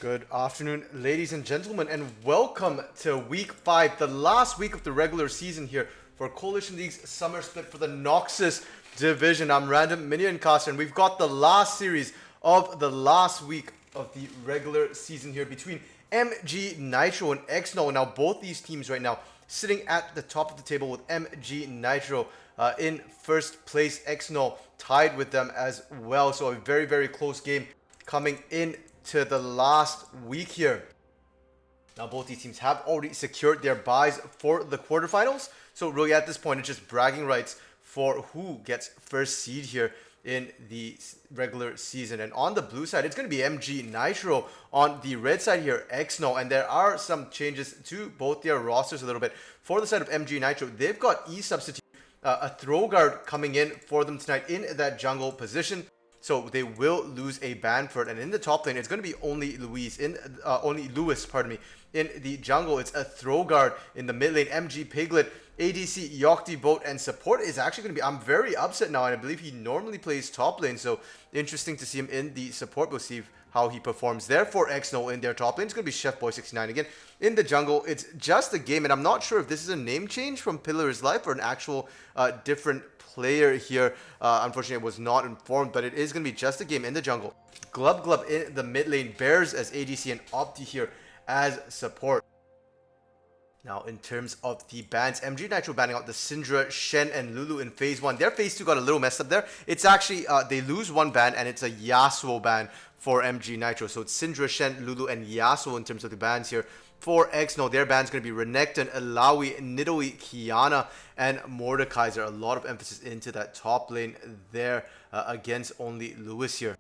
Good afternoon, ladies and gentlemen, and welcome to Week 5, the last week of the regular season here for Coalition League's Summer Split for the Noxus division. I'm Random Minion Caster, and we've got the last series of the last week of the regular season here between MG Nitro and EXNL. Now, both these teams right now sitting at the top of the table with MG Nitro in first place, EXNL tied with them as well. So a very, very close game coming in to the last week here. Now both these teams have already secured their buys for the quarterfinals, so really at this point it's just bragging rights for who gets first seed here in the regular season. And on the blue side, it's going to be MG Nitro. On the red side here, EXNL. And there are some changes to both their rosters a little bit. For the side of MG Nitro, they've got E-Substitute, a throw guard coming in for them tonight in that jungle position. So they will lose a Banford, and in the top lane, it's going to be only Lewis, in the jungle. It's a throw guard in the mid lane. MG Piglet, ADC, Yocti Boat, and support is actually going to be. I'm very upset now, and I believe he normally plays top lane. So interesting to see him in the support. We'll see how he performs there for EXNL in their top lane. It's going to be Chef Boy 69 again in the jungle. It's just a game, and I'm not sure if this is a name change from Pillar's Life or an actual different player here. Unfortunately, I was not informed, but it is going to be just a game in the jungle. Glub Glub in the mid lane, Bears as ADC, and Opti here as support. Now, in terms of the bans, MG Nitro banning out the Syndra, Shen, and Lulu in Phase 1. Their Phase 2 got a little messed up there. It's actually, they lose one ban, and it's a Yasuo ban for MG Nitro. So it's Syndra, Shen, Lulu, and Yasuo in terms of the bans here. For EXNL, their ban's going to be Renekton, Alawi, Nidalee, Kiana, and Mordekaiser. A lot of emphasis into that top lane there against only Lewis here.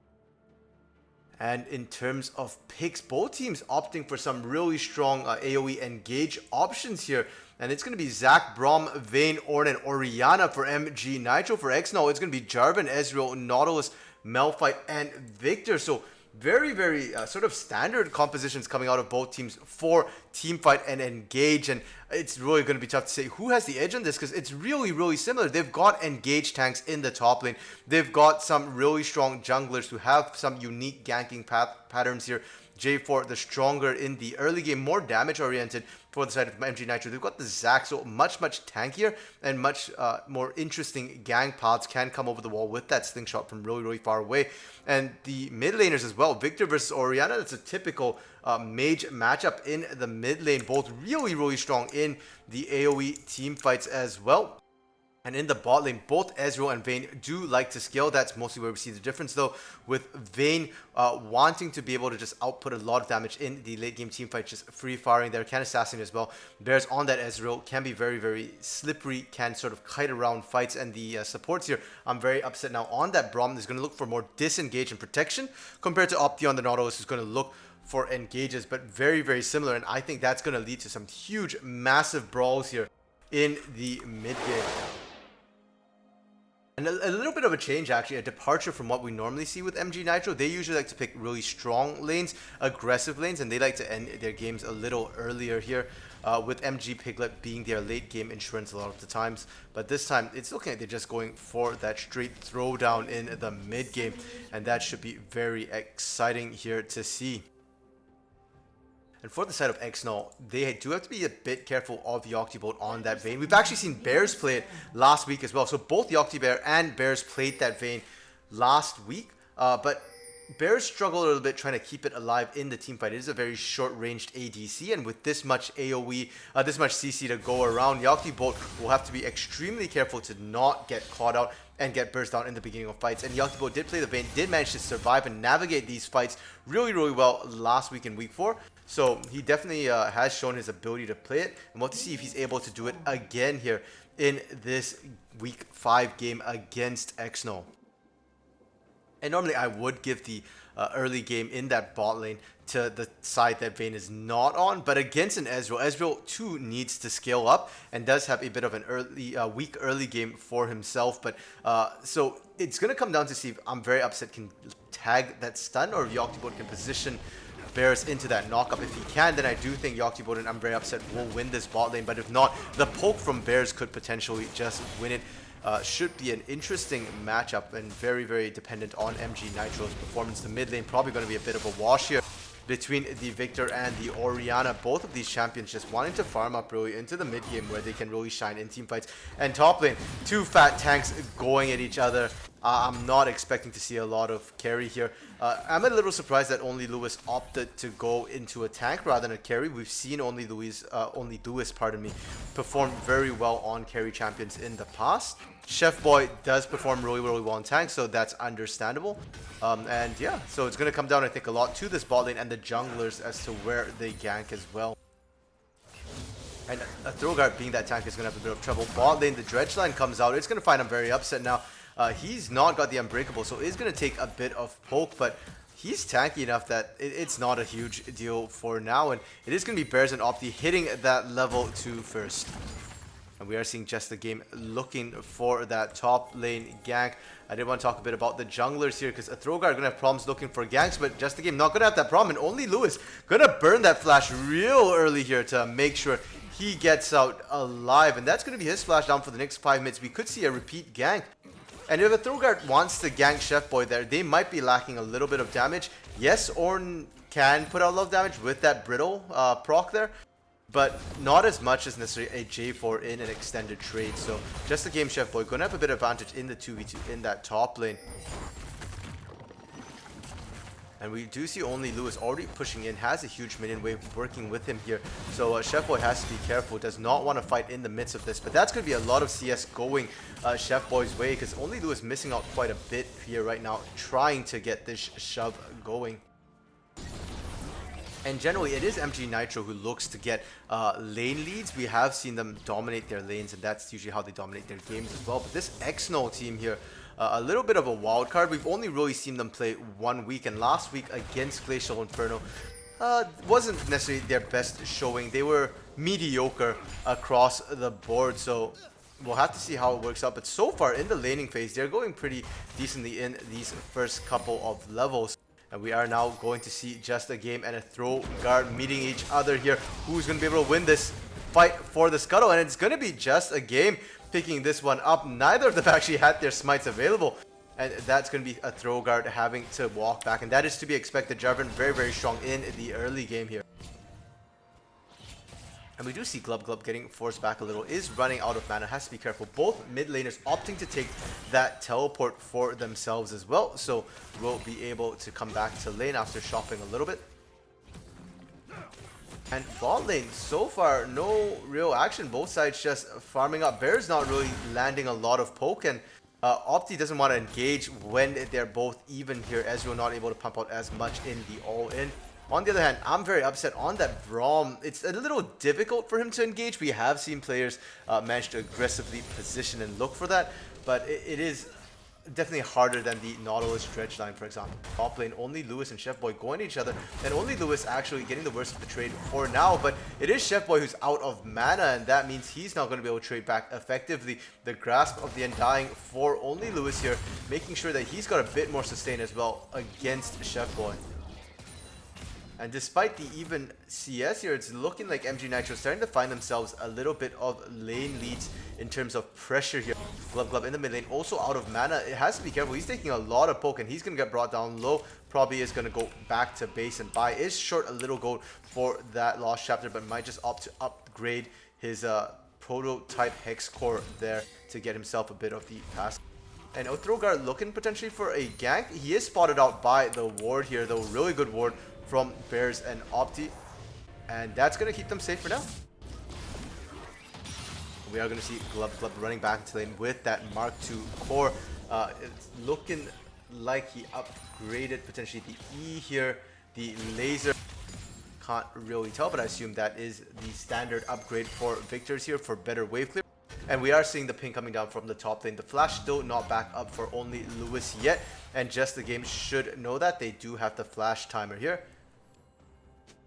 And in terms of picks, both teams opting for some really strong AoE engage options here. And it's going to be Zac, Braum, Vayne, Ornn, and Orianna for MG Nitro. For EXNL, it's going to be Jarvan, Ezreal, Nautilus, Malphite, and Victor. So very, very sort of standard compositions coming out of both teams for teamfight and engage. And it's really going to be tough to say who has the edge on this, because it's really, really similar. They've got engage tanks in the top lane. They've got some really strong junglers who have some unique ganking patterns here. J4, the stronger in the early game, more damage oriented for the side of MG Nitro. They've got the Zac, so much tankier and much more interesting gang paths can come over the wall with that slingshot from really, really far away. And the mid laners as well, Victor versus Orianna, that's a typical mage matchup in the mid lane. Both really, really strong in the AoE team fights as well. And in the bot lane, both Ezreal and Vayne do like to scale. That's mostly where we see the difference, though, with Vayne wanting to be able to just output a lot of damage in the late game team fight, just free firing there, can assassinate as well. Bears on that Ezreal can be very, very slippery, can sort of kite around fights, and the supports here, I'm very upset now on that. Braum is going to look for more disengage and protection compared to Opti on the Nautilus, who's going to look for engages, but very, very similar. And I think that's going to lead to some huge, massive brawls here in the mid game. And a little bit of a change, actually, a departure from what we normally see with MG Nitro. They usually like to pick really strong lanes, aggressive lanes, and they like to end their games a little earlier here, with MG Piglet being their late game insurance a lot of the times. But this time, it's looking like they're just going for that straight throwdown in the mid game, and that should be very exciting here to see. And for the side of EXNL, they do have to be a bit careful of Yocti Boat on that Vayne. We've actually seen Bears play it last week as well. So both Yocti Bear and Bears played that Vayne last week. But Bears struggle a little bit trying to keep it alive in the team fight. It is a very short-ranged ADC, and with this much AoE, this much CC to go around, Yocti Boat will have to be extremely careful to not get caught out and get burst down in the beginning of fights. And Yocti Boat did play the Vayne, did manage to survive and navigate these fights really, really well last week in week 4. So he definitely has shown his ability to play it, and we'll have to see if he's able to do it again here in this week 5 game against EXNL. And normally I would give the early game in that bot lane to the side that Vayne is not on, but against an Ezreal too needs to scale up and does have a bit of an weak early game for himself. But so it's going to come down to see if I'm very upset can tag that stun, or if Yocti Boat can position Bears into that knockup. If he can, then I do think Yocti Boat, and I'm very upset, will win this bot lane. But if not, the poke from Bears could potentially just win it. Should be an interesting matchup, and very, very dependent on MG Nitro's performance. The mid lane probably going to be a bit of a wash here. between the Victor and the Orianna. Both of these champions just wanting to farm up really into the mid game where they can really shine in team fights. And top lane, two fat tanks going at each other. I'm not expecting to see a lot of carry here. I'm a little surprised that only Lewis opted to go into a tank rather than a carry. We've seen only Lewis, pardon me, perform very well on carry champions in the past. Chef Boy does perform really well on tanks, so that's understandable. And yeah, so it's going to come down, I think, a lot to this bot lane and the junglers as to where they gank as well. And a Throguard being that tank is going to have a bit of trouble. Bot lane, the Dredge line comes out. It's going to find him very upset now. He's not got the Unbreakable, so it's going to take a bit of poke, but he's tanky enough that it's not a huge deal for now. And it is going to be Bears and Opti hitting that level 2 first. And we are seeing Just the Game looking for that top lane gank. I did want to talk a bit about the junglers here because a Throgar are going to have problems looking for ganks, but Just the Game not going to have that problem. And only Lewis going to burn that flash real early here to make sure he gets out alive. And that's going to be his flash down for the next 5 minutes. We could see a repeat gank. And if a Throgar wants to gank Chef Boy there, they might be lacking a little bit of damage. Yes, Ornn can put out a lot of damage with that Brittle proc there, but not as much as necessarily a J4 in an extended trade. So Just the Game Chef Boy going to have a bit of advantage in the 2v2 in that top lane. And we do see only Lewis already pushing in, has a huge minion wave working with him here. So Chef Boy has to be careful, does not want to fight in the midst of this. But that's going to be a lot of CS going Chef Boy's way, because only Lewis missing out quite a bit here right now, trying to get this shove going. And generally, it is MG Nitro who looks to get lane leads. We have seen them dominate their lanes, and that's usually how they dominate their games as well. But this EXNL team here, a little bit of a wild card. We've only really seen them play 1 week, and last week against Glacial Inferno wasn't necessarily their best showing. They were mediocre across the board, so we'll have to see how it works out. But so far in the laning phase, they're going pretty decently in these first couple of levels. And we are now going to see Just a Game and a Throguard meeting each other here. Who's going to be able to win this fight for the scuttle? And it's going to be Just a Game picking this one up. Neither of them actually had their smites available. And that's going to be a Throguard having to walk back. And that is to be expected. Jarvan very strong in the early game here. And we do see Glub getting forced back a little, is running out of mana, has to be careful. Both mid laners opting to take that teleport for themselves as well, so we'll be able to come back to lane after shopping a little bit. And bot lane, so far, no real action. Both sides just farming up. Bear's not really landing a lot of poke, and Opti doesn't want to engage when they're both even here. Ezreal not able to pump out as much in the all-in. On the other hand, I'm very upset on that Braum. It's a little difficult for him to engage. We have seen players manage to aggressively position and look for that, but it is definitely harder than the Nautilus Dredge line, for example. Top lane, only Lewis and Chef Boy going at each other, and only Lewis actually getting the worst of the trade for now, but it is Chef Boy who's out of mana, and that means he's not going to be able to trade back effectively. The Grasp of the Undying for only Lewis here, making sure that he's got a bit more sustain as well against Chef Boy. And despite the even CS here, it's looking like MG Nitro starting to find themselves a little bit of lane leads in terms of pressure here. Glub in the mid lane, also out of mana. It has to be careful. He's taking a lot of poke, and he's going to get brought down low. Probably is going to go back to base and buy. Is short a little gold for that Lost Chapter, but might just opt to upgrade his prototype Hex Core there to get himself a bit of the pass. And Throguard looking potentially for a gank. He is spotted out by the ward here, though. Really good ward from Bears and Opti, and that's going to keep them safe for now. We are going to see Glub running back into lane with that Mark II core. It's looking like he upgraded potentially the E here, the laser. Can't really tell, but I assume that is the standard upgrade for Victors here for better wave clear. And we are seeing the ping coming down from the top lane. The flash still not back up for only Lewis yet, and Just the Game should know that. They do have the flash timer here.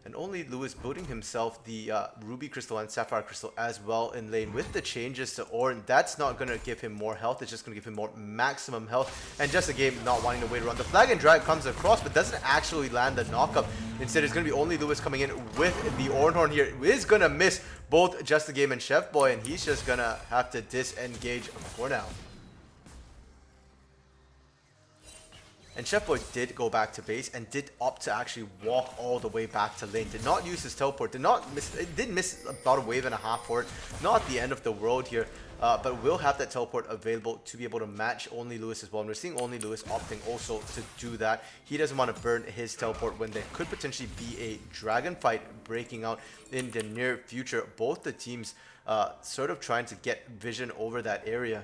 And only Lewis building himself the Ruby Crystal and Sapphire Crystal as well in lane with the changes to Ornn. That's not going to give him more health. It's just going to give him more maximum health. And Just a Game not wanting to wait around. The Flag and Drag comes across but doesn't actually land the knockup. Instead, it's going to be only Lewis coming in with the Ornhorn here. Is going to miss both Just a Game and Chef Boy, and he's just going to have to disengage for now. And Chef Boy did go back to base and did opt to actually walk all the way back to lane. Did not use his teleport. Did miss about a wave and a half for it. Not the end of the world here. But will have that teleport available to be able to match Only Lewis as well. And we're seeing Only Lewis opting also to do that. He doesn't want to burn his teleport when there could potentially be a dragon fight breaking out in the near future. Both the teams sort of trying to get vision over that area.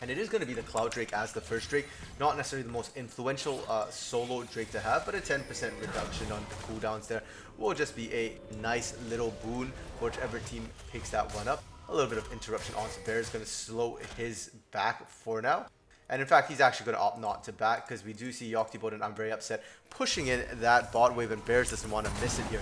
And it is going to be the Cloud Drake as the first Drake. Not necessarily the most influential solo Drake to have, but a 10% reduction on the cooldowns there will just be a nice little boon for whichever team picks that one up. A little bit of interruption onto Bear is going to slow his back for now. And in fact, he's actually going to opt not to back because we do see Yoctibot, and I'm very upset, pushing in that bot wave, and Bears doesn't want to miss it here.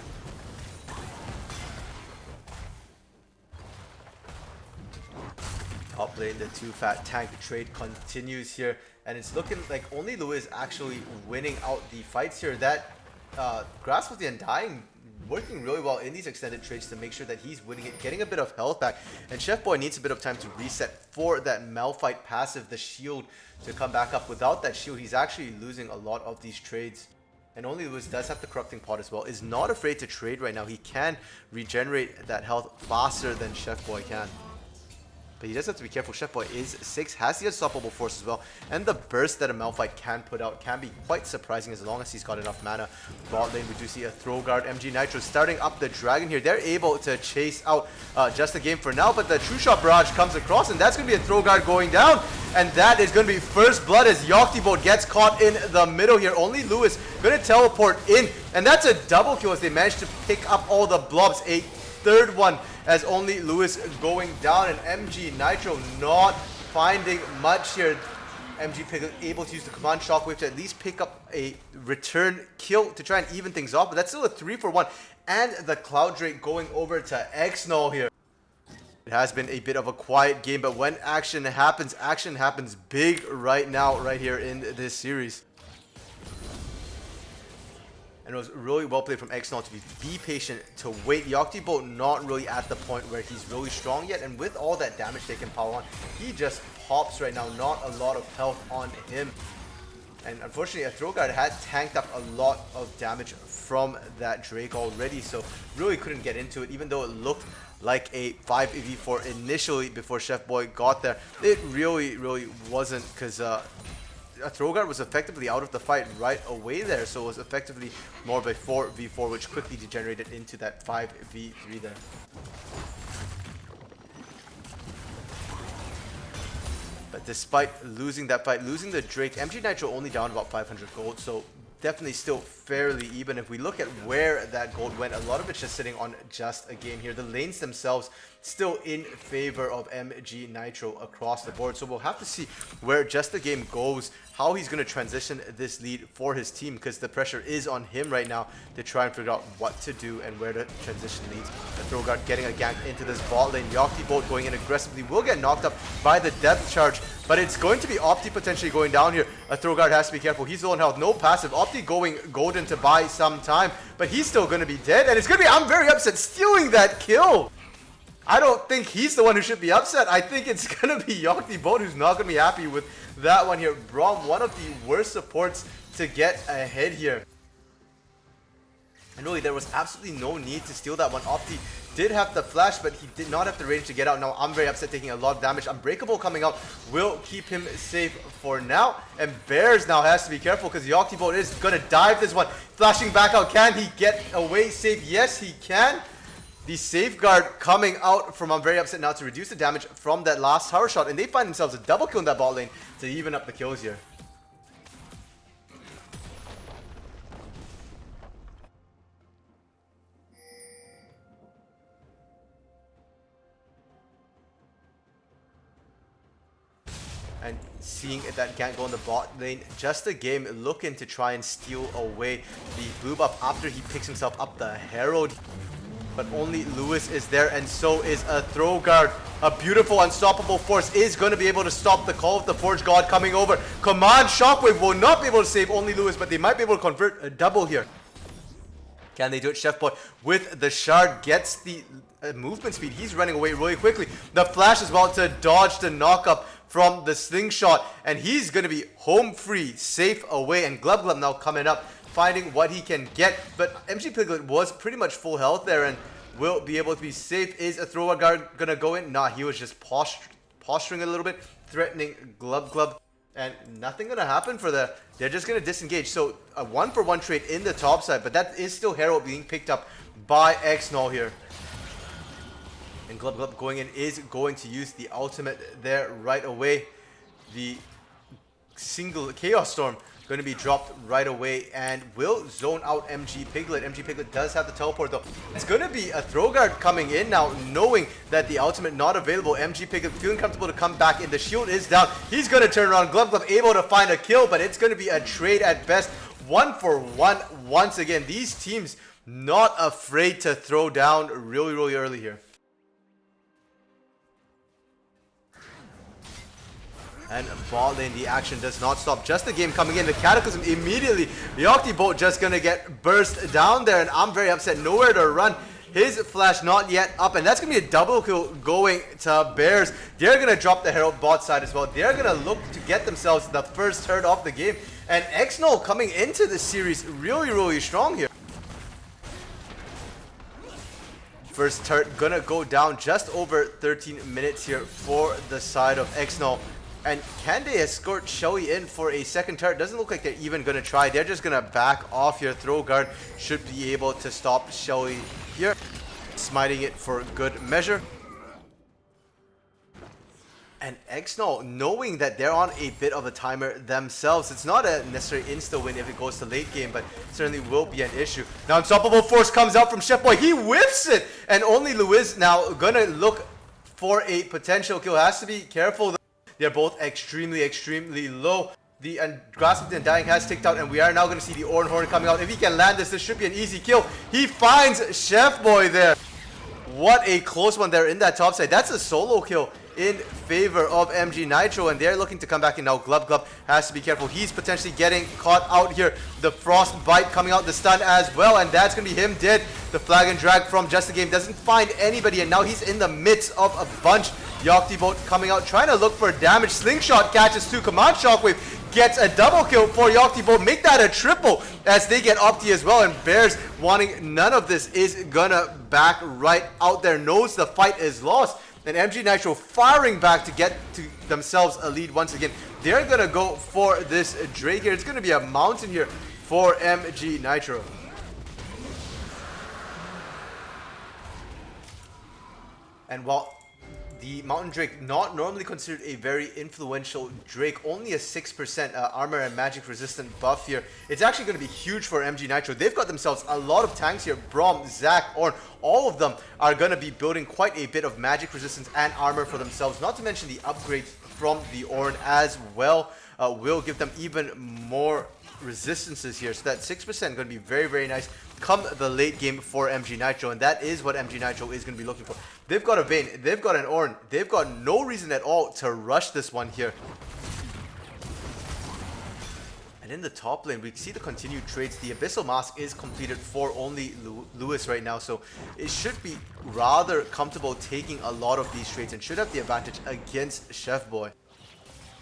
Top lane, the 2-fat tank trade continues here, and it's looking like Only Lewis actually winning out the fights here. That Grasp of the Undying working really well in these extended trades to make sure that he's winning it, getting a bit of health back. And Chef Boy needs a bit of time to reset for that Malphite passive, the shield, to come back up. Without that shield, he's actually losing a lot of these trades. And Only Lewis does have the Corrupting Pot as well, is not afraid to trade right now. He can regenerate that health faster than Chef Boy can. But he does have to be careful. Chef Boy is 6, has the Unstoppable Force as well. And the burst that a Malphite can put out can be quite surprising as long as he's got enough mana. Bot lane, we do see a throw guard. MG Nitro starting up the dragon here. They're able to chase out just the game for now. But the True Shot Barrage comes across, and that's going to be a throw guard going down. And that is going to be first blood as Yoctibot gets caught in the middle here. Only Lewis going to teleport in. And that's a double kill as they manage to pick up all the blobs. A third one as Only Lewis going down, and MG Nitro not finding much here. MG Piglet able to use the command shockwave to at least pick up a return kill to try and even things off, but that's still a 3-for-1. And the Cloud Drake going over to EXNL here. It has been a bit of a quiet game, but when action happens big right now, right here in this series. And it was really well played from EXNL to be patient, to wait. Yoctibot not really at the point where he's really strong yet, and with all that damage taken power on, he just pops right now. Not a lot of health on him. And unfortunately, a throw guard had tanked up a lot of damage from that Drake already, so really couldn't get into it, even though it looked like a 5v4 initially before Chef Boy got there. It really wasn't, because a throw guard was effectively out of the fight right away there, so it was effectively more of a 4v4, which quickly degenerated into that 5v3 there. But despite losing that fight, losing the Drake, MG Nitro only down about 500 gold, so definitely still fairly even. If we look at where that gold went, a lot of it's just sitting on just a game here. The lanes themselves still in favor of MG Nitro across the board, so we'll have to see where just the game goes, how he's going to transition this lead for his team, because the pressure is on him right now to try and figure out what to do and where to transition leads. The throw guard getting a gank into this bot lane. Yoctibot going in aggressively will get knocked up by the depth charge, but it's going to be Opti potentially going down here. A throw guard has to be careful. He's low on health, no passive. Opti going golden to buy some time, but he's still going to be dead, and it's going to be, I'm very upset, stealing that kill. I don't think he's the one who should be upset. I think it's going to be Yoctibot who's not going to be happy with that one here. Braum, one of the worst supports to get ahead here. And really, there was absolutely no need to steal that one. Opti did have the flash, but he did not have the range to get out. Now, I'm very upset, taking a lot of damage. Unbreakable coming out will keep him safe for now. And Bears now has to be careful, because Yoctibot is going to dive this one. Flashing back out. Can he get away safe? Yes, he can. The safeguard coming out from I'm very upset now to reduce the damage from that last tower shot, and they find themselves a double kill in that bot lane to even up the kills here. And seeing that gank go in the bot lane, just a game looking to try and steal away the blue buff after he picks himself up the Herald. But Only Lewis is there, and so is a throw guard. A beautiful unstoppable force is going to be able to stop the Call of the Forge God coming over. Command Shockwave will not be able to save Only Lewis, but they might be able to convert a double here. Can they do it? Chef Boy with the shard gets the movement speed. He's running away really quickly. The flash as well to dodge the knock up from the slingshot, and he's going to be home free, safe away. And Glub Glub now coming up, finding what he can get. But MG Piglet was pretty much full health there and will be able to be safe. Is a throw guard going to go in? Nah, he was just posturing a little bit, threatening Glub Glub. And nothing going to happen for the... They're just going to disengage. So a 1-for-1 trade in the top side, but that is still Herald being picked up by EXNL here. And Glub Glub going in is going to use the ultimate there right away. The single Chaos Storm going to be dropped right away and will zone out MG Piglet. MG Piglet does have the teleport though. It's going to be a throw guard coming in now, knowing that the ultimate not available. MG Piglet feeling comfortable to come back in. The shield is down. He's going to turn around. Glub Glub able to find a kill, but it's going to be a trade at best. 1-for-1 once again. These teams not afraid to throw down really early here. And ball lane, the action does not stop. Just the game coming in. The Cataclysm immediately. The Octibolt just going to get burst down there. And I'm very upset. Nowhere to run. His flash not yet up. And that's going to be a double kill going to Bears. They're going to drop the Herald bot side as well. They're going to look to get themselves the first turret of the game. And EXNL coming into this series really strong here. First turret going to go down just over 13 minutes here for the side of EXNL. And can they escort Shoei in for a second turret? Doesn't look like they're even going to try. They're just going to back off here. Throw guard should be able to stop Shoei here. Smiting it for good measure. And EXNL, knowing that they're on a bit of a timer themselves, it's not a necessary insta-win if it goes to late game, but certainly will be an issue. Now Unstoppable Force comes out from Chef Boy. He whiffs it! And only Luis now going to look for a potential kill. Has to be careful. They're both extremely low. The Grasp of the Undying has ticked out, and we are now going to see the Oran Horn coming out. If he can land this, this should be an easy kill. He finds Chef Boy there. What a close one there in that top side. That's a solo kill in favor of MG Nitro, and they're looking to come back in now. Glub Glub has to be careful. He's potentially getting caught out here. The Frost Bite coming out, the stun as well, and that's going to be him dead. The Flag and Drag from Just the Game doesn't find anybody, and now he's in the midst of a bunch. Yoctibolt coming out, trying to look for damage. Slingshot catches two. Command Shockwave gets a double kill for Yoctibolt. Make that a triple as they get Opti as well. And Bears wanting none of this is gonna back right out there. Knows the fight is lost. And MG Nitro firing back to get to themselves a lead once again. They're gonna go for this Drake here. It's gonna be a mountain here for MG Nitro. And while the Mountain Drake, not normally considered a very influential Drake, only a 6% armor and magic resistant buff here. It's actually going to be huge for MG Nitro. They've got themselves a lot of tanks here. Braum, Zac, Ornn, all of them are going to be building quite a bit of magic resistance and armor for themselves. Not to mention the upgrades from the Ornn as well will give them even more resistances here. So that 6% going to be very nice come the late game for MG Nitro, and that is what MG Nitro is going to be looking for. They've got a Vayne, they've got an Ornn, they've got no reason at all to rush this one here. And in the top lane, we see the continued trades. The Abyssal Mask is completed for only Lewis right now, so it should be rather comfortable taking a lot of these trades and should have the advantage against Chef Boy.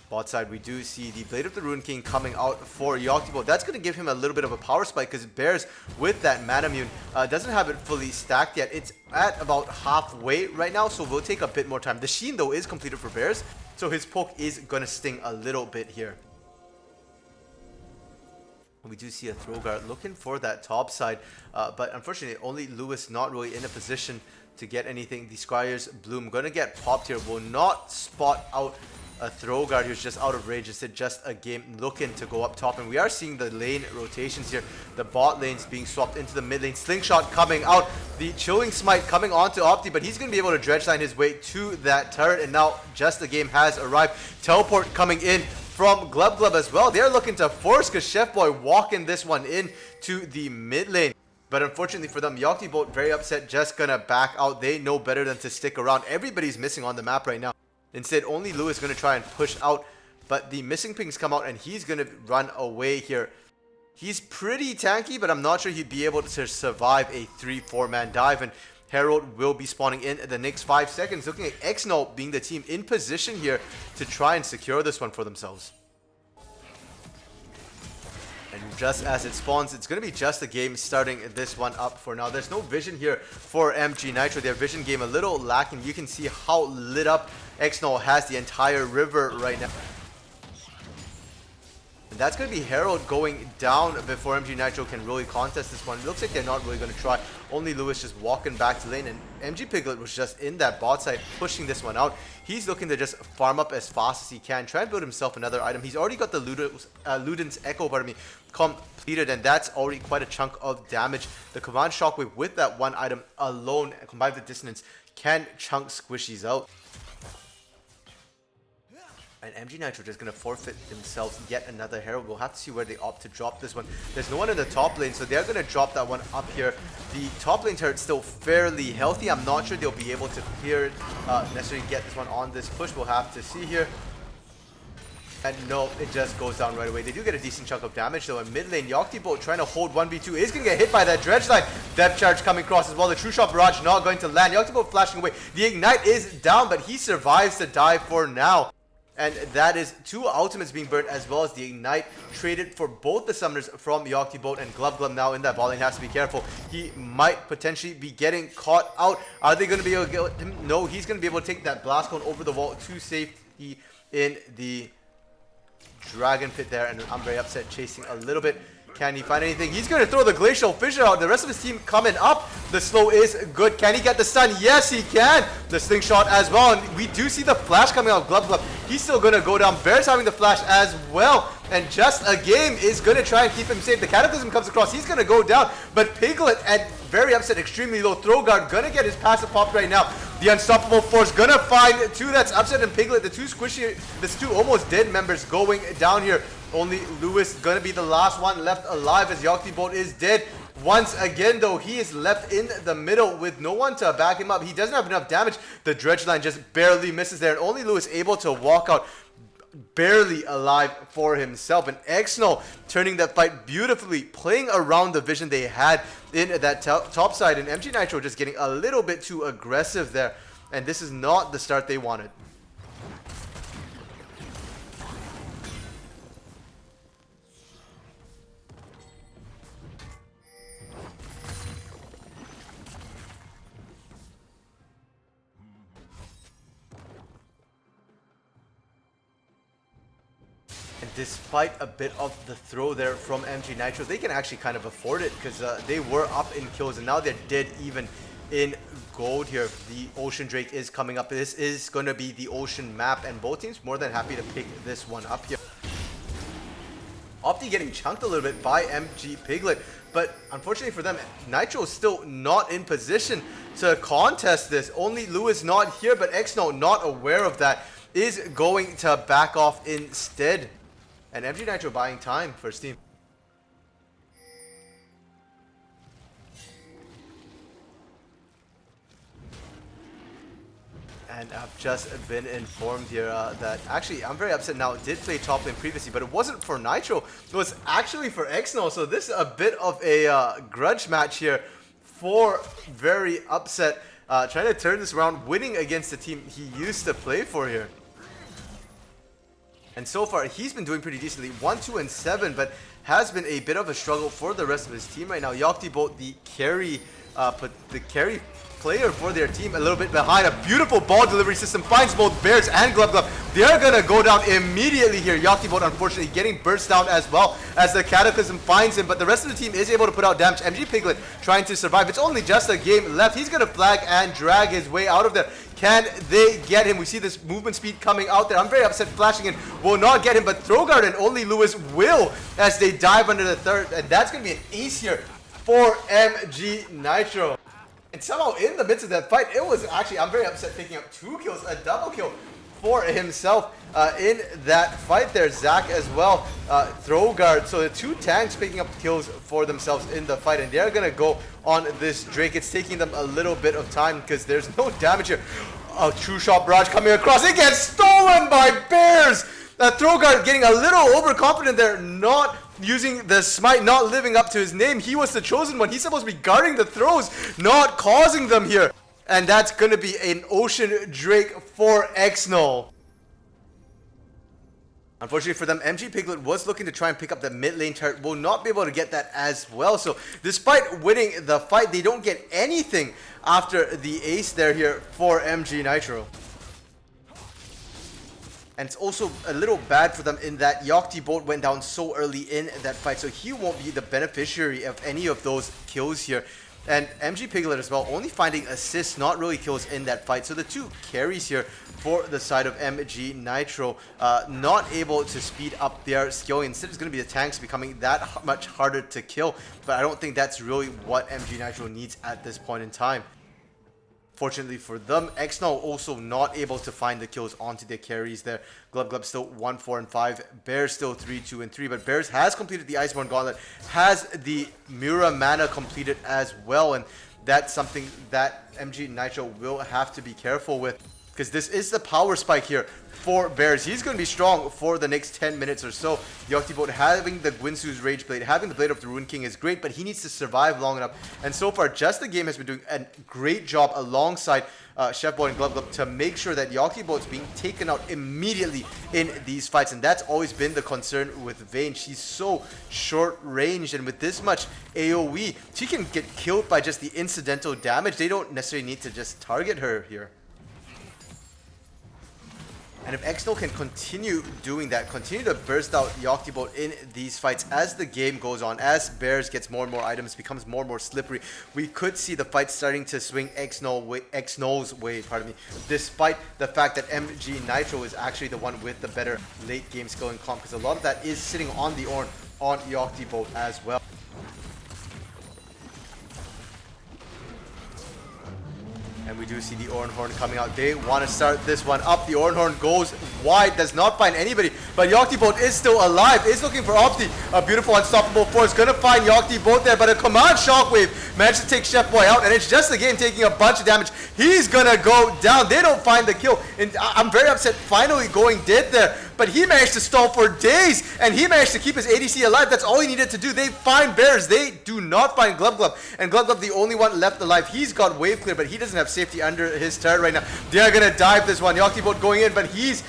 Bot side, we do see the Blade of the Rune King coming out for Yoctibolt. That's going to give him a little bit of a power spike because Bears with that Manamune doesn't have it fully stacked yet. It's at about halfway right now, so we'll take a bit more time. The Sheen, though, is completed for Bears, so his poke is going to sting a little bit here. We do see a throw guard looking for that top side, but unfortunately, only Lewis not really in a position to get anything. The Scryer's Bloom going to get popped here. Will not spot out a throw guard who's just out of range. It's just a game looking to go up top, and we are seeing the lane rotations here. The bot lane's being swapped into the mid lane. Slingshot coming out. The Chilling Smite coming onto Opti, but he's going to be able to dredge line his way to that turret, and now just the game has arrived. Teleport coming in from Glub Glub as well. They're looking to force because Chef Boy walking this one in to the mid lane. But unfortunately for them, Yoctibolt very upset, just gonna back out. They know better than to stick around. Everybody's missing on the map right now. Instead, only Lewis is going to try and push out, but the missing pings come out and he's going to run away here. He's pretty tanky, but I'm not sure he'd be able to survive a 3-4 man dive, and Herald will be spawning in the next 5 seconds. Looking at EXNL being the team in position here to try and secure this one for themselves. And just as it spawns, it's going to be just a game starting this one up for now. There's no vision here for MG Nitro. Their vision game a little lacking. You can see how lit up EXNL has the entire river right now. And that's going to be Herald going down before MG Nitro can really contest this one. It looks like they're not really going to try. Only Lewis just walking back to lane, and MG Piglet was just in that bot side pushing this one out. He's looking to just farm up as fast as he can, try and build himself another item. He's already got the Luden's Echo, completed, and that's already quite a chunk of damage. The Command Shockwave with that one item alone, combined with Dissonance, can chunk squishies out. And MG Nitro just going to forfeit themselves yet another Herald. We'll have to see where they opt to drop this one. There's no one in the top lane, so they're going to drop that one up here. The top lane turret's still fairly healthy. I'm not sure they'll be able to clear it, necessarily get this one on this push. We'll have to see here. And no, it just goes down right away. They do get a decent chunk of damage though. In mid lane, Yoctibolt trying to hold 1v2 is going to get hit by that Dredge line. Depth charge coming across as well. The True Shot Barrage not going to land. Yoctibolt flashing away. The Ignite is down, but he survives to die for now. And that is 2 ultimates being burnt, as well as the Ignite traded for both the summoners from Yoctibolt, and Glub now in that ball lane has to be careful. He might potentially be getting caught out. Are they going to be able to get him? No, he's going to be able to take that Blast Cone over the wall to safety in the Dragon Pit there, and I'm very upset chasing a little bit. Can he find anything? He's going to throw the Glacial Fissure out. The rest of his team coming up. The slow is good. Can he get the stun? Yes, he can. The slingshot as well. And we do see the flash coming out of Glub. He's still going to go down. Bear's having the flash as well. And just a game is going to try and keep him safe. The Cataclysm comes across. He's going to go down. But Piglet, at very upset, extremely low. Throw-guard going to get his passive popped right now. The Unstoppable Force going to find 2 that's upset, and Piglet, the 2 squishy, the 2 almost dead members going down here. Only Lewis going to be the last one left alive, as Yoctibolt is dead. Once again, though, he is left in the middle with no one to back him up. He doesn't have enough damage. The Dredge line just barely misses there, and only Lewis able to walk out barely alive for himself. And EXNL turning that fight beautifully, playing around the vision they had in that top side, and MG Nitro just getting a little bit too aggressive there, and this is not the start they wanted. And despite a bit of the throw there from MG Nitro, they can actually kind of afford it, because they were up in kills and now they're dead even in gold here. The Ocean Drake is coming up. This is going to be the Ocean map, and both teams more than happy to pick this one up here. Opti getting chunked a little bit by MG Piglet, but unfortunately for them, Nitro is still not in position to contest this. Only Lewis not here, but EXNL, not aware of that, is going to back off instead. And MG Nitro buying time for his team. And I've just been informed here that actually, I'm very upset now. It did play top lane previously, but it wasn't for Nitro. It was actually for EXNL. So this is a bit of a grudge match here for very upset. Trying to turn this around, winning against the team he used to play for here. And so far, he's been doing pretty decently. 1, 2, and 7, but has been a bit of a struggle for the rest of his team right now. Yoctibolt, the carry player for their team, a little bit behind. A beautiful ball delivery system finds both Bears and Glub. They're gonna go down immediately here. Yoctibolt, unfortunately, getting burst down as well as the Cataclysm finds him, but the rest of the team is able to put out damage. MG Piglet trying to survive. It's only just a game left. He's gonna flag and drag his way out of there. Can they get him? We see this movement speed coming out there. I'm very upset. Flashing in will not get him, but Throw-guard and only Lewis will, as they dive under the third, and that's gonna be an ace here for MG Nitro. And somehow in the midst of that fight, it was actually, I'm very upset, picking up 2 kills, a double kill for himself in that fight there. Zach as well, Throw-guard. So the 2 tanks picking up kills for themselves in the fight, and they're gonna go on this Drake. It's taking them a little bit of time because there's no damage here. A True Shot Barrage coming across. It gets stolen by Bears. Throw-guard getting a little overconfident there, not using the smite, not living up to his name. He was the chosen one. He's supposed to be guarding the throws, not causing them here. And that's going to be an Ocean Drake for EXNL. Unfortunately for them, MG Piglet was looking to try and pick up the mid lane turret. Will not be able to get that as well. So despite winning the fight, they don't get anything after the ace there here for MG Nitro. And it's also a little bad for them in that Yogty Bolt went down so early in that fight. So he won't be the beneficiary of any of those kills here. And MG Piglet as well, only finding assists, not really kills in that fight. So the two carries here for the side of MG Nitro, not able to speed up their skill. Instead, it's going to be the tanks becoming that much harder to kill. But I don't think that's really what MG Nitro needs at this point in time. Fortunately for them, EXNL also not able to find the kills onto their carries there. Glub still 1, 4, and 5. Bears still 3, 2, and 3. But Bears has completed the Iceborne Gauntlet, has the Mira Mana completed as well. And that's something that MG Nitro will have to be careful with, because this is the power spike here for Bears. He's going to be strong for the next 10 minutes or so. The Octibot having the Gwinsu's Rage Blade, having the Blade of the Ruin King is great, but he needs to survive long enough. And so far, Just the Game has been doing a great job alongside Chef Boy and Glub to make sure that Yogty is being taken out immediately in these fights. And that's always been the concern with Vayne. She's so short ranged, and with this much AoE, she can get killed by just the incidental damage. They don't necessarily need to just target her here. And if EXNL can continue doing that, continue to burst out Yogty in these fights as the game goes on, as Bears gets more and more items, becomes more and more slippery, we could see the fight starting to swing EXNL's way, despite the fact that MG Nitro is actually the one with the better late game skill and comp, because a lot of that is sitting on the Ornn on Yogty as well. And we do see the Ornn Horn coming out. They want to start this one up. The Ornn Horn goes wide, does not find anybody. But Yogty is still alive, is looking for Opti. A beautiful unstoppable force. Going to find Yogty there, but a command shockwave managed to take Chef Boy out. And it's Just the Game taking a bunch of damage. He's going to go down. They don't find the kill. And I'm very upset finally going dead there. But he managed to stall for days, and he managed to keep his ADC alive. That's all he needed to do. They find Bears. They do not find Glub. And Glub, the only one left alive. He's got wave clear, but he doesn't have safety under his turret right now. They're going to dive this one. Yogty going in, but he's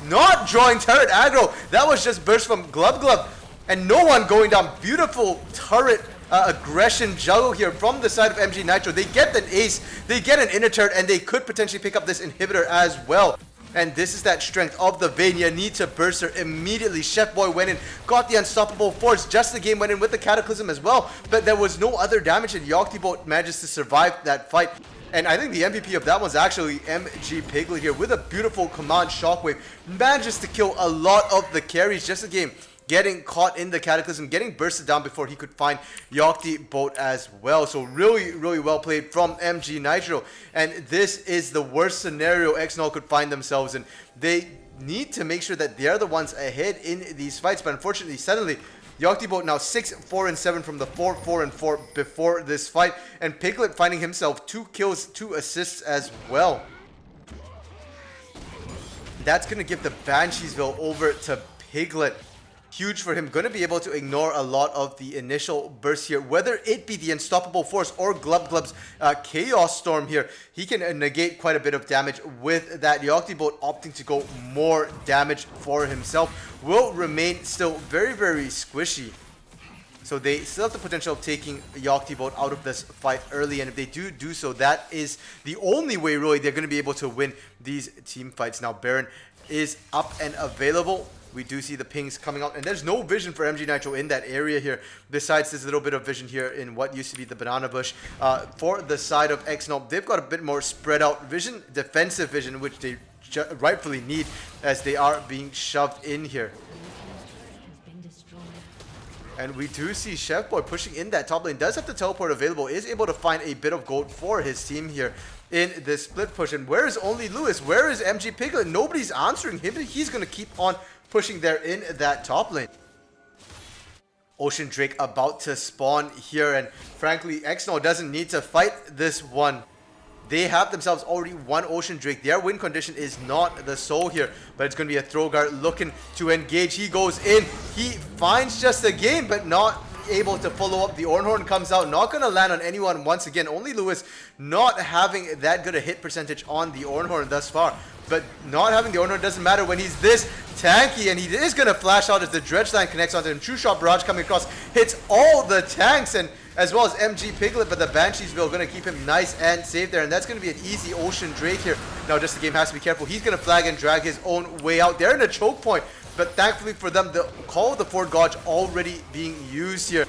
not drawing turret aggro. That was just burst from Glub. And no one going down. Beautiful turret aggression juggle here from the side of MG Nitro. They get an ace, they get an inner turret, and they could potentially pick up this inhibitor as well. And this is that strength of the Vayne. You need to burst her immediately. Chef Boy went in, got the unstoppable force. Just the Game went in with the Cataclysm as well. But there was no other damage, and Yogty manages to survive that fight. And I think the MVP of that was actually MG Piglet here with a beautiful command shockwave. Manages to kill a lot of the carries. Just the Game getting caught in the Cataclysm, getting bursted down before he could find Yogty as well. So really well played from MG Nitro. And this is the worst scenario EXNL could find themselves in. They need to make sure that they're the ones ahead in these fights. But unfortunately, suddenly, Yogty now 6, 4, and 7 from the 4, 4, and 4 before this fight. And Piglet finding himself 2 kills, 2 assists as well. That's going to give the Banshesville over to Piglet. Huge for him, going to be able to ignore a lot of the initial burst here, whether it be the Unstoppable Force or Glub's Chaos Storm here. He can negate quite a bit of damage with that. Yogty opting to go more damage for himself. Will remain still very squishy. So they still have the potential of taking Yogty out of this fight early, and if they do so, that is the only way really they're going to be able to win these team fights. Now Baron is up and available. We do see the pings coming out, and there's no vision for MG Nitro in that area here, besides this little bit of vision here in what used to be the banana bush. For the side of EXNL, they've got a bit more spread out vision, defensive vision, which they rightfully need as they are being shoved in here. And we do see Chef Boy pushing in that top lane, does have the teleport available, is able to find a bit of gold for his team here in this split push. And where is only Lewis? Where is MG Piglet? Nobody's answering him. He's going to keep on pushing there in that top lane. Ocean Drake about to spawn here, and frankly, EXNL doesn't need to fight this one. They have themselves already one Ocean Drake. Their win condition is not the soul here, but it's going to be a throw guard looking to engage. He goes in. He finds just a game, but not able to follow up. The Ornhorn comes out, not going to land on anyone once again. Only Lewis not having that good a hit percentage on the Ornhorn thus far. But not having the Ornhorn doesn't matter when he's this tanky, and he is going to flash out as the Dredge Line connects onto him. True Shot Barrage coming across, hits all the tanks, and as well as MG Piglet, but the Bansheesville going to keep him nice and safe there, and that's going to be an easy Ocean Drake here. Now just the game has to be careful. He's going to flag and drag his own way out. They're in a choke point, but thankfully for them, the Call of the Fort Gauge already being used here.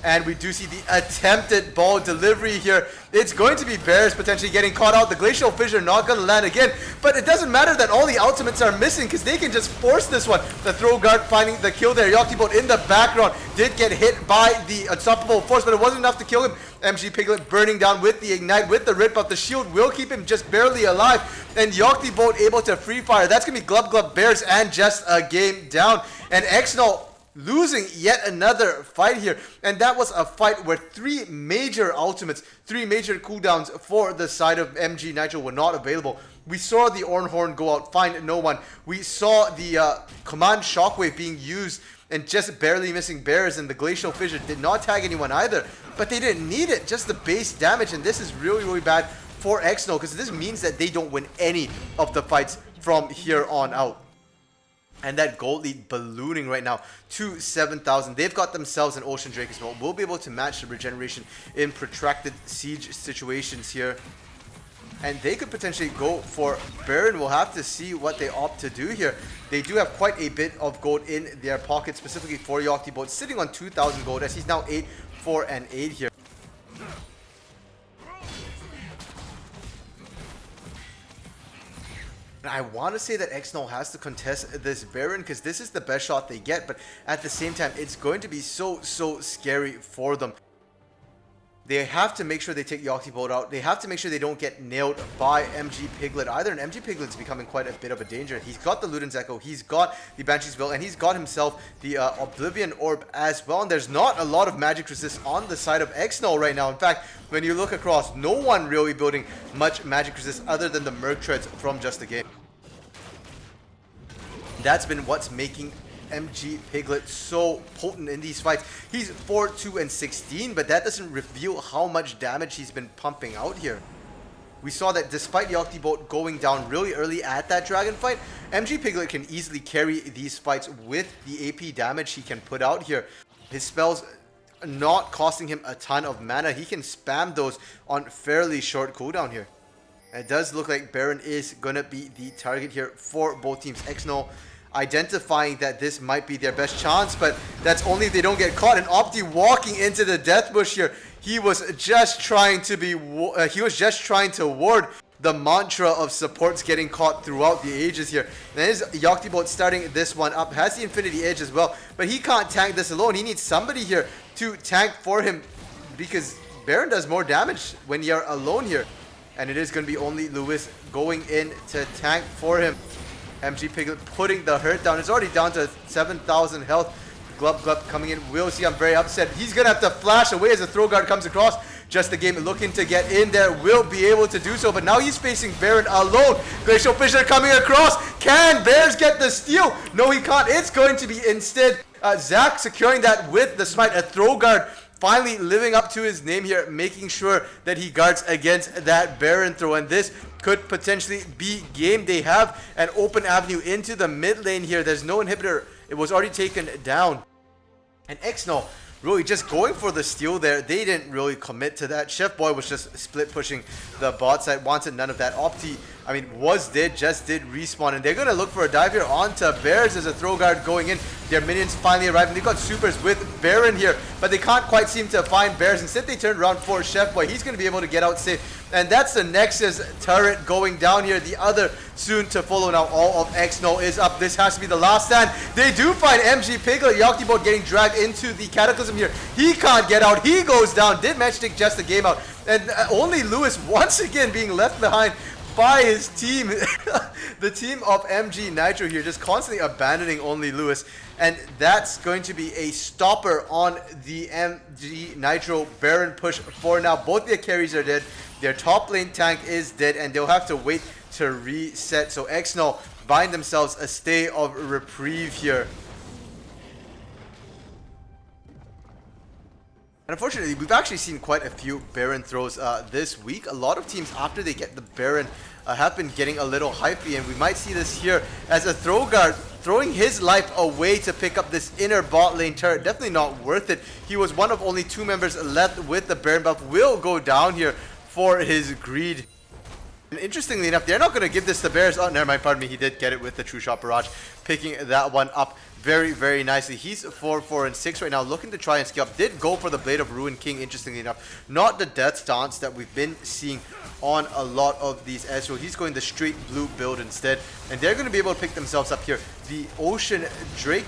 And we do see the attempted ball delivery here. It's going to be Bears potentially getting caught out. The Glacial Fissure not going to land again. But it doesn't matter that all the ultimates are missing because they can just force this one. The throw guard finding the kill there. Yachty in the background did get hit by the Unstoppable Force, but it wasn't enough to kill him. MG Piglet burning down with the Ignite, with the Rip Buff. The shield will keep him just barely alive. And Yachty able to free fire. That's going to be Glub Glub Bears and just a game down. And EXNL losing yet another fight here, and that was a fight where three major ultimates, three major cooldowns for the side of MG Nitro were not available. We saw the Ornhorn go out, find no one. We saw the Command Shockwave being used and just barely missing Bears, and the Glacial Fissure did not tag anyone either, but they didn't need it, just the base damage, and this is really, really bad for EXNL because this means that they don't win any of the fights from here on out. And that gold lead ballooning right now to 7,000. They've got themselves an Ocean Drake as well. We'll be able to match the regeneration in protracted siege situations here. And they could potentially go for Baron. We'll have to see what they opt to do here. They do have quite a bit of gold in their pocket, specifically for Yachty, sitting on 2,000 gold as he's now 8, 4, and 8 here. I want to say that EXNL has to contest this Baron because this is the best shot they get, but at the same time, it's going to be so scary for them. They have to make sure they take Yachty out. They have to make sure they don't get nailed by MG Piglet either, and MG Piglet's becoming quite a bit of a danger. He's got the Luden's Echo, he's got the Banshee's Will, and he's got himself the Oblivion Orb as well, and there's not a lot of magic resist on the side of EXNL right now. In fact, when you look across, no one really building much magic resist other than the Merc Treads from Just the Game. That's been what's making MG Piglet so potent in these fights. He's 4, 2, and 16, but that doesn't reveal how much damage he's been pumping out here. We saw that despite Yachty going down really early at that dragon fight, MG Piglet can easily carry these fights with the AP damage he can put out here. His spells not costing him a ton of mana. He can spam those on fairly short cooldown here. It does look like Baron is going to be the target here for both teams. EXNL identifying that this might be their best chance, but that's only if they don't get caught. And Opti walking into the death bush here. He was just trying to ward the mantra of supports getting caught throughout the ages here. And there's Yachty starting this one up. Has the Infinity Edge as well, but he can't tank this alone. He needs somebody here to tank for him because Baron does more damage when you're alone here. And it is going to be only Lewis going in to tank for him. MG Piglet putting the hurt down. It's already down to 7,000 health. Glub Glub coming in. We'll see. I'm very upset. He's going to have to flash away as the throw guard comes across. Just the Game looking to get in there. Will be able to do so. But now he's facing Baron alone. Glacial Fissure coming across. Can Bears get the steal? No, he can't. It's going to be instead Zach securing that with the smite. A throw guard finally living up to his name here, making sure that he guards against that Baron throw. And this could potentially be game. They have an open avenue into the mid lane here. There's no inhibitor. It was already taken down. And EXNL really just going for the steal there. They didn't really commit to that. Chef Boy was just split pushing the bot side. Wanted none of that. Opti, I mean, just did respawn. And they're going to look for a dive here onto Bears. There's a throw guard going in. Their minions finally arriving. They've got supers with Baron here, but they can't quite seem to find Bears. Instead, they turned around for Chef Boy. He's going to be able to get out safe. And that's the Nexus turret going down here. The other soon to follow. Now all of EXNL is up. This has to be the last stand. They do find MG Piglet. Yachty getting dragged into the Cataclysm here. He can't get out. He goes down. Did manage to take just the game out. And only Lewis once again being left behind by his team. The team of MG Nitro here just constantly abandoning only Lewis. And that's going to be a stopper on the MG Nitro Baron push for now. Both their carries are dead. Their top lane tank is dead, and they'll have to wait to reset. So EXNL buying themselves a stay of reprieve here. And unfortunately, we've actually seen quite a few Baron throws this week. A lot of teams, after they get the Baron, have been getting a little hypey, and we might see this here as a throw guard throwing his life away to pick up this inner bot lane turret. Definitely not worth it. He was one of only 2 members left with the Baron buff. Will go down here for his greed. And interestingly enough, they're not going to give this to Bears. Oh, never mind, pardon me. He did get it with the True Shot Barrage, picking that one up very, very nicely. He's 4, 4, and 6 right now, looking to try and scale up. Did go for the Blade of Ruin King, interestingly enough. Not the Death Stance that we've been seeing on a lot of these Ezreal. He's going the straight blue build instead. And they're going to be able to pick themselves up here. The Ocean Drake,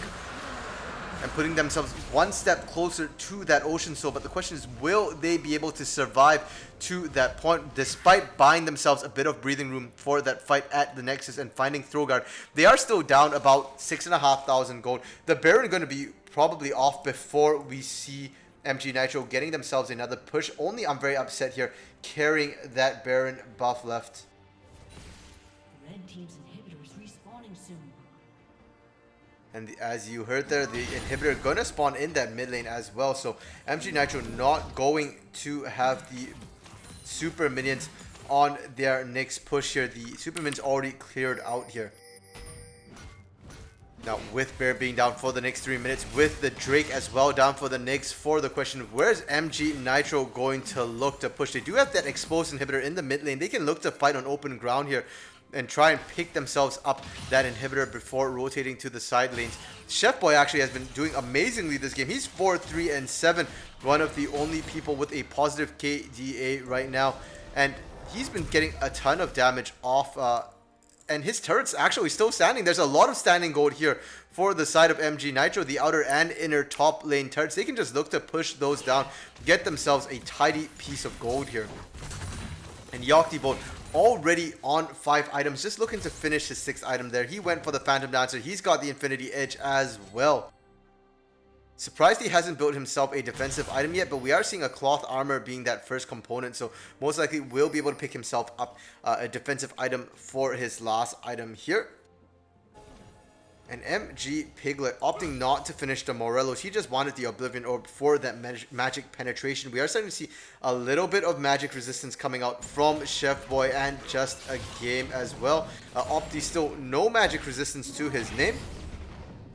and putting themselves one step closer to that Ocean Soul. But the question is, will they be able to survive to that point, despite buying themselves a bit of breathing room for that fight at the Nexus and finding Throwguard? They are still down about 6,500 gold. The Baron going to be probably off before we see MG Nitro getting themselves another push. Only I'm very upset here, carrying that Baron buff left. Red team's inhibitor is respawning soon. And as you heard there, the inhibitor gonna spawn in that mid lane as well. So MG Nitro not going to have the super minions on their next push here. The super minions already cleared out here. Now with Bear being down for the next 3 minutes, with the Drake as well down for the next 4, the question, where's MG Nitro going to look to push? They do have that exposed inhibitor in the mid lane. They can look to fight on open ground here and try and pick themselves up that inhibitor before rotating to the side lanes. Chef Boy actually has been doing amazingly this game. He's 4, 3, and 7. One of the only people with a positive KDA right now. And he's been getting a ton of damage off, and his turret's actually still standing. There's a lot of standing gold here for the side of MG Nitro. The outer and inner top lane turrets, they can just look to push those down, get themselves a tidy piece of gold here. And Yoctibot already on 5 items, just looking to finish his 6th item there. He went for the Phantom Dancer. He's got the Infinity Edge as well. Surprised he hasn't built himself a defensive item yet, but we are seeing a cloth armor being that first component, so most likely will be able to pick himself up a defensive item for his last item here. And MG Piglet opting not to finish the Morelos. He just wanted the Oblivion Orb for that magic penetration. We are starting to see a little bit of magic resistance coming out from Chef Boy, and just a game as well. Opti still no magic resistance to his name,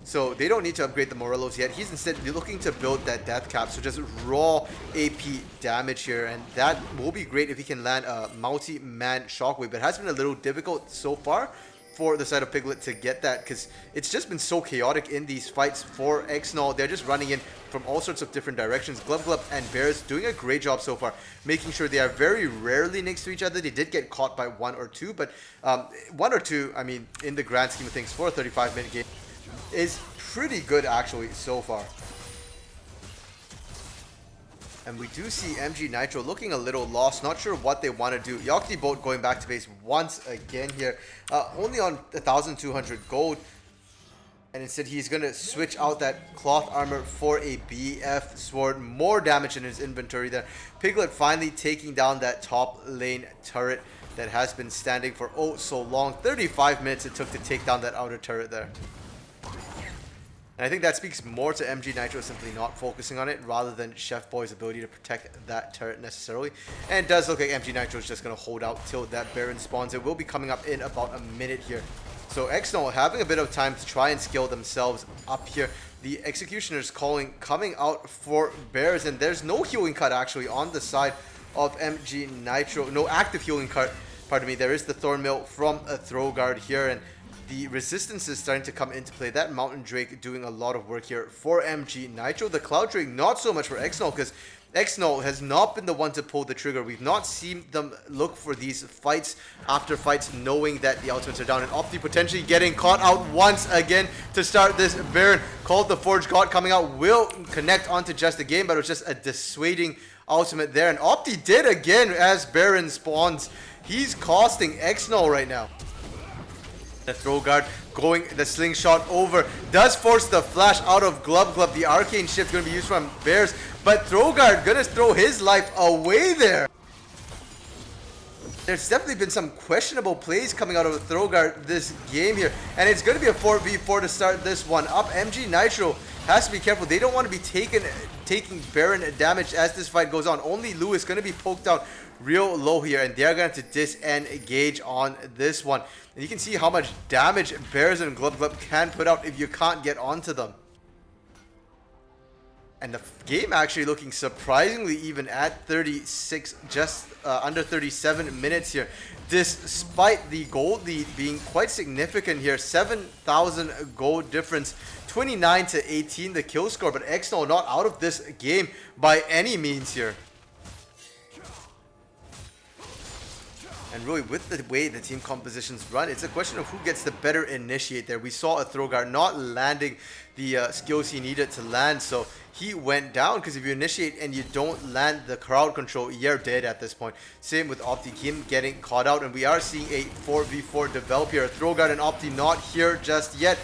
so they don't need to upgrade the Morelos yet. He's instead looking to build that Death Cap, so just raw AP damage here, and that will be great if he can land a multi-man Shockwave. But it has been a little difficult so far for the side of Piglet to get that, because it's just been so chaotic in these fights for EXNL. They're just running in from all sorts of different directions. Glub and Bears doing a great job so far, making sure they are very rarely next to each other. They did get caught by 1 or 2, but 1 or 2, I mean, in the grand scheme of things, for a 35-minute game, is pretty good actually so far. And we do see MG Nitro looking a little lost, not sure what they want to do. Yoctibot going back to base once again here, only on 1,200 gold. And instead he's going to switch out that cloth armor for a BF sword. More damage in his inventory there. Piglet finally taking down that top lane turret that has been standing for oh so long. 35 minutes it took to take down that outer turret there. And I think that speaks more to MG Nitro simply not focusing on it, rather than Chef Boy's ability to protect that turret necessarily. And it does look like MG Nitro is just going to hold out till that Baron spawns. It will be coming up in about a minute here. So EXNL having a bit of time to try and skill themselves up here. The Executioner's coming out for Bears, and there's no healing cut actually on the side of MG Nitro. No active healing cut, pardon me. There is the Thornmail from a Throw Guard here, and the resistance is starting to come into play. That Mountain Drake doing a lot of work here for MG Nitro. The Cloud Drake not so much for EXNL, because EXNL has not been the one to pull the trigger. We've not seen them look for these fights after fights, knowing that the ultimates are down. And Opti potentially getting caught out once again to start this Baron. Called the Forge God coming out, will connect onto just the game, but it was just a dissuading ultimate there. And Opti did again as Baron spawns. He's costing EXNL right now. The throw guard going the slingshot over. Does force the flash out of Glub. The arcane shift going to be used from Bears. But throw guard going to throw his life away there. There's definitely been some questionable plays coming out of the throw guard this game here. And it's going to be a 4v4 to start this one up. MG Nitro has to be careful. They don't want to be taking Baron damage as this fight goes on. Only Lewis going to be poked out real low here. And they're going to have to disengage on this one. And you can see how much damage Bears and Glub can put out if you can't get onto them. And the game actually looking surprisingly even at 36, just under 37 minutes here. Despite the gold lead being quite significant here. 7,000 gold difference. 29 to 18 the kill score. But EXNL not out of this game by any means here. And really, with the way the team compositions run, it's a question of who gets the better initiate there. We saw a throw guard not landing the skills he needed to land, so he went down. Because if you initiate and you don't land the crowd control, you're dead at this point. Same with Opti, him getting caught out, and we are seeing a 4v4 develop here. Throw guard and Opti not here just yet.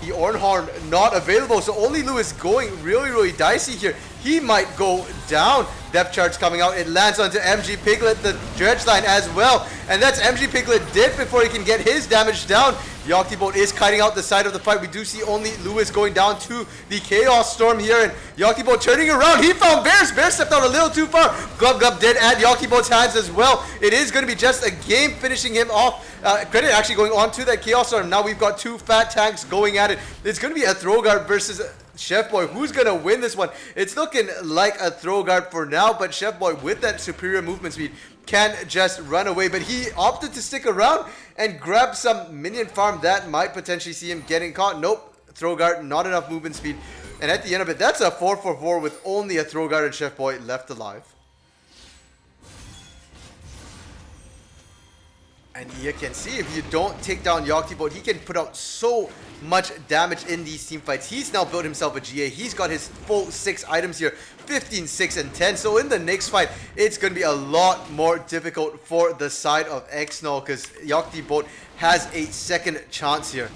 The Ornhorn not available, so only Lewis going really dicey here. He might go down. Depth charge coming out. It lands onto MG Piglet, the dredge line as well. And that's MG Piglet dead before he can get his damage down. The Octobolt is kiting out the side of the fight. We do see only Lewis going down to the Chaos Storm here. And the Octobolt turning around. He found Bears. Bears stepped out a little too far. Glub dead at the Octobolt's hands as well. It is going to be just a game finishing him off. Credit actually going on to that Chaos Storm. Now we've got two fat tanks going at it. It's going to be a throw guard versus Chef Boy. Who's going to win this one? It's looking like a throw guard for now, but Chef Boy with that superior movement speed can just run away. But he opted to stick around and grab some minion farm that might potentially see him getting caught. Nope, throw guard, not enough movement speed. And at the end of it, that's a 4-for-4 with only a throw guard and Chef Boy left alive. And you can see if you don't take down Octobolt, he can put out so much damage in these team fights. He's now built himself a GA. He's got his full 6 items here, 15, 6, and 10. So in the next fight, it's going to be a lot more difficult for the side of EXNL because Octobolt has a second chance here.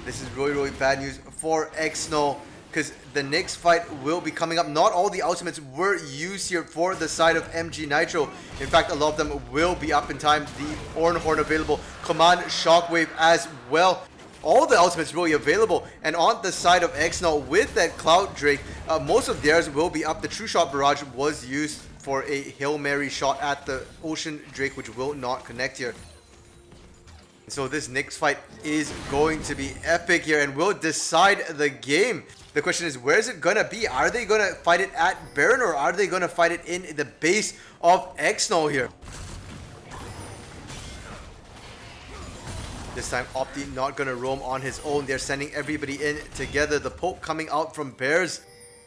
This is really bad news for EXNL because the next fight will be coming up. Not all the ultimates were used here for the side of MG Nitro. In fact, a lot of them will be up in time. The Ornhorn available, Command Shockwave as well. All the ultimates really available. And on the side of EXNL with that Cloud Drake, most of theirs will be up. The True Shot Barrage was used for a Hail Mary shot at the Ocean Drake, which will not connect here. So this next fight is going to be epic here and will decide the game. The question is, where is it going to be? Are they going to fight it at Baron or are they going to fight it in the base of EXNL here? This time, Opti not going to roam on his own. They're sending everybody in together. The poke coming out from Bears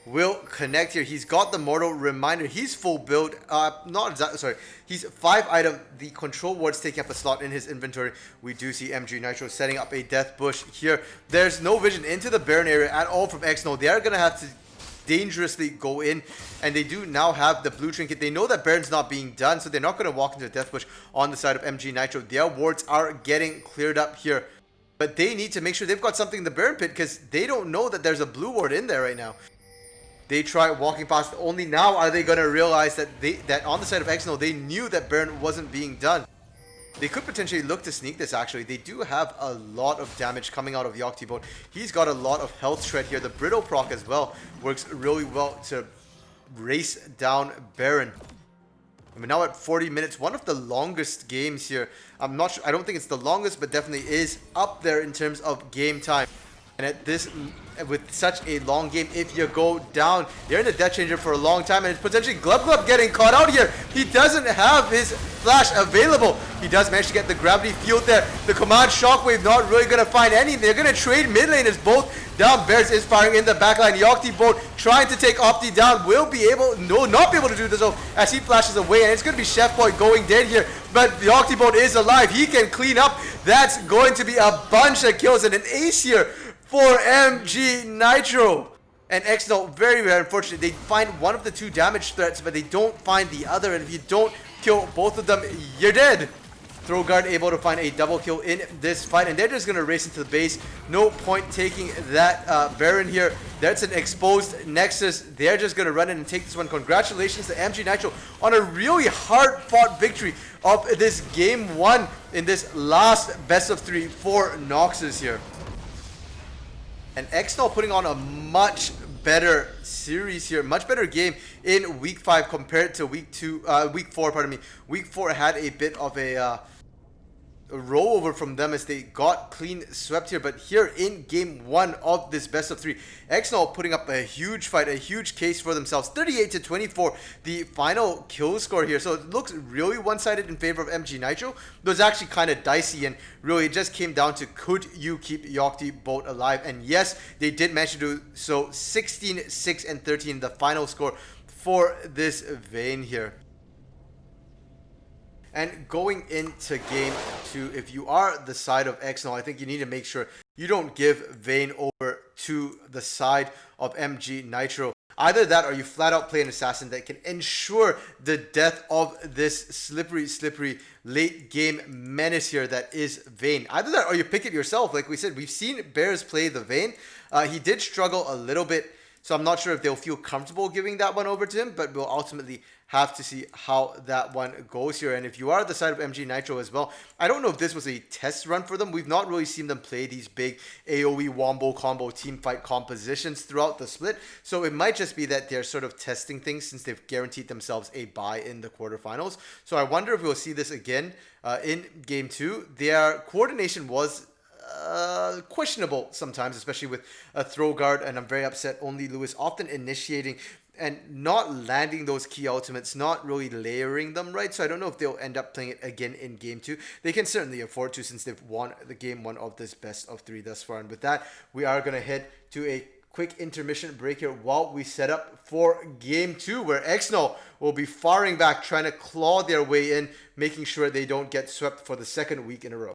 will connect here. He's got the Mortal Reminder. He's full build. Not exactly, sorry. He's 5 item. The control ward's taking up a slot in his inventory. We do see MG Nitro setting up a death bush here. There's no vision into the Baron area at all from EXNL. They are going to have to dangerously go in, and they do now have the blue trinket. They know that Baron's not being done, so they're not going to walk into a death bush on the side of MG Nitro. Their wards are getting cleared up here, but they need to make sure they've got something in the Baron pit because they don't know that there's a blue ward in there right now. They try walking past. Only now are they going to realize that that on the side of EXNL, they knew that Baron wasn't being done. They could potentially look to sneak this actually. They do have a lot of damage coming out of the Octobolt. He's got a lot of health shred here. The Brittle proc as well works really well to race down Baron. I mean, now at 40 minutes, one of the longest games here. I'm not sure, I don't think it's the longest, but definitely is up there in terms of game time. And at this, with such a long game, if you go down, you're in the Death Changer for a long time, and it's potentially Glub getting caught out here. He doesn't have his flash available. He does manage to get the gravity field there. The Command Shockwave not really going to find any. They're going to trade mid lane as both down. Bears is firing in the backline. The Octobolt trying to take Opti down. Will be able, not be able to do this though, as he flashes away, and it's going to be Chef Boy going dead here. But the Octobolt is alive. He can clean up. That's going to be a bunch of kills and an ace here for MG Nitro. And EXNL, very, very unfortunate. They find one of the two damage threats, but they don't find the other. And if you don't kill both of them, you're dead. Throwguard able to find a double kill in this fight, and they're just going to race into the base. No point taking that Baron here. That's an exposed Nexus. They're just going to run in and take this one. Congratulations to MG Nitro on a really hard-fought victory of this game 1 in this last best of 3 for Noxus here. And EXNL putting on a much better series here, much better game in week 5 compared to week 4, pardon me. Week 4 had a bit of a rollover from them as they got clean swept here, but here in game 1 of this best of 3, EXNL putting up a huge fight, a huge case for themselves. 38-24 the final kill score here, so it looks really one-sided in favor of MG Nitro. It was actually kind of dicey, and really it just came down to could you keep Yocti Boat alive, and yes, they did manage to do so. 16, 6, and 13 the final score for this Vayne here. And going into game 2, if you are the side of EXNL, I think you need to make sure you don't give Vayne over to the side of MG Nitro. Either that or you flat out play an assassin that can ensure the death of this slippery late game menace here that is Vayne. Either that or you pick it yourself. Like we said, we've seen Bears play the Vayne. He did struggle a little bit, so I'm not sure if they'll feel comfortable giving that one over to him, but we'll ultimately have to see how that one goes here. And if you are the side of MG Nitro as well, I don't know if this was a test run for them. We've not really seen them play these big AoE wombo combo team fight compositions throughout the split. So it might just be that they're sort of testing things since they've guaranteed themselves a bye in the quarterfinals. So I wonder if we'll see this again in game 2. Their coordination was questionable sometimes, especially with a throw guard, and I'm very upset only Lewis often initiating and not landing those key ultimates, not really layering them right. So I don't know if they'll end up playing it again in game 2. They can certainly afford to since they've won the game 1 of this best of 3 thus far. And with that, we are going to head to a quick intermission break here while we set up for game 2, where EXNL will be firing back, trying to claw their way in, making sure they don't get swept for the second week in a row.